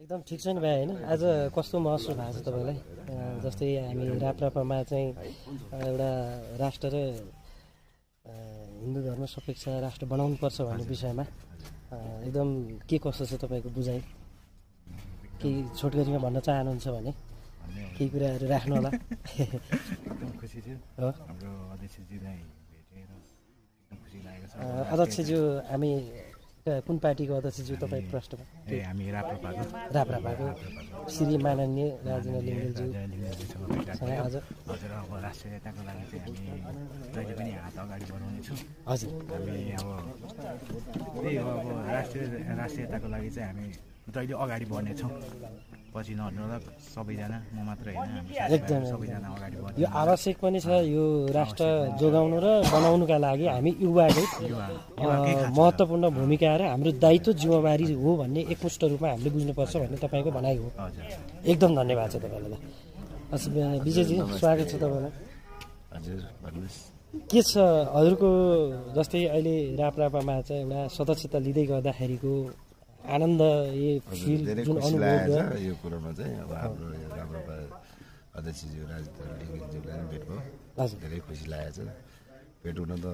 एकदम ठिक छ नि भाइ होइन आज कस्तो महसुस भएको छ तपाईँलाई जस्तै हामी राप्रपामा चाहिँ एउटा राष्ट्र र हिन्दू धर्म सापेक्ष राष्ट्र बनाउनुपर्छ भन्ने विषयमा एकदम के कस्तो छ तपाईँको बुझाइ केही छोटकरीमा भन्न चाहनुहुन्छ भने केही कुराहरू राख्नु होला एकदम खुसी थियो हो हाम्रो अध्यक्षजीलाई भेटेर एकदम खुसी लागेको छ अध्यक्षज्यू हामी कुन पार्टीको अध्यक्षज्यू तपाईँ प्रश्नमा हामी राप्रपाको श्री माननीय राजेन्द्र लिङ्गेलज्यू हजुर अब राष्ट्रियताको लागि चाहिँ हामी जहिले पनि हात अगाडि बढाउनेछौँ हजुर हामी अब त्यही हो अब राष्ट्रियताको लागि चाहिँ हामी जहिले अगाडि बढ्नेछौँ पछि नहट्नु होला सबैजना म मात्र होइन एकदम सबैजना अगाडि बढ्छ यो आवश्यक पनि छ यो राष्ट्र जोगाउनु र बनाउनुका लागि हामी युवाकै महत्त्वपूर्ण भूमिका र हाम्रो दायित्व जिम्मेवारी हो भन्ने एकमुष्ट रूपमा हामीले बुझ्नुपर्छ भन्ने तपाईँको भनाइ हो एकदम धन्यवाद छ तपाईँलाई विजयजी स्वागत छ तपाईँलाई हजुर भन्नुहोस् के छ हजुरको जस्तै अहिले राप्रपामा चाहिँ एउटा सदस्यता लिँदै गर्दाखेरिको आनन्द धेरै खुसी लागेको छ यो कुरोमा चाहिँ अब हाम्रो राप्रपा अध्यक्षज्यू राजेन्द्र लिङ्गेलज्यूलाई पनि भेट भयो धेरै खुसी लागेको छ भेट हुन त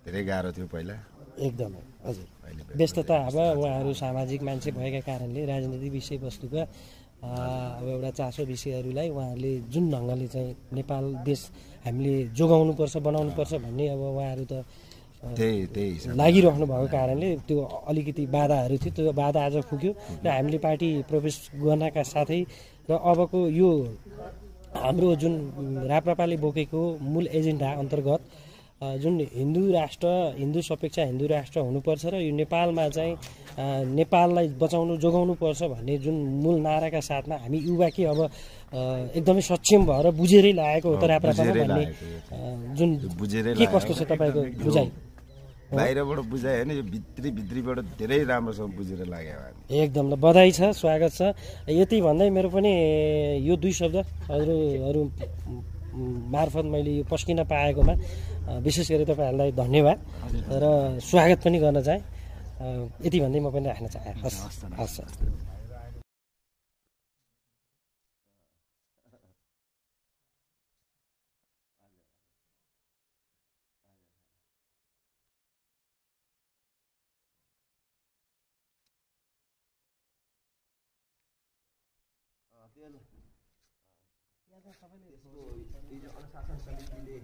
धेरै गाह्रो थियो पहिला एकदमै हजुर व्यस्तता अब उहाँहरू सामाजिक मान्छे भएका कारणले राजनीतिक विषयवस्तुका अब एउटा चासो विषयहरूलाई उहाँहरूले जुन ढङ्गले चाहिँ नेपाल देश हामीले जोगाउनुपर्छ बनाउनुपर्छ भन्ने अब उहाँहरू त लागिरहनु भएको कारणले त्यो अलिकति बाधाहरू थियो त्यो बाधा आज पुग्यो र हामीले पार्टी प्रवेश गर्नका साथै र अबको यो हाम्रो जुन राप्रपाले बोकेको मूल एजेन्डा अन्तर्गत जुन हिन्दू सापेक्ष हिन्दू राष्ट्र हुनुपर्छ र यो नेपालमा चाहिँ नेपाललाई बचाउनु जोगाउनुपर्छ भन्ने जुन मूल नाराका साथमा हामी युवा के अब एकदमै सक्षम भएर बुझेरै लागेको हो त राप्रपामा भन्ने जुन के कस्तो छ तपाईँको बुझाइ बाहिरबाट बुझायो होइन यो भित्रीबाट धेरै राम्रोसँग बुझेर लाग्यो एकदम ल बधाई छ स्वागत छ यति भन्दै मेरो पनि यो दुई शब्द हजुरहरू मार्फत मैले यो पस्किन पाएकोमा विशेष गरी तपाईँहरूलाई धन्यवाद र स्वागत पनि गर्न चाहे यति भन्दै म पनि राख्न चाहे हस् हस् सबैले अनुशासन समितिले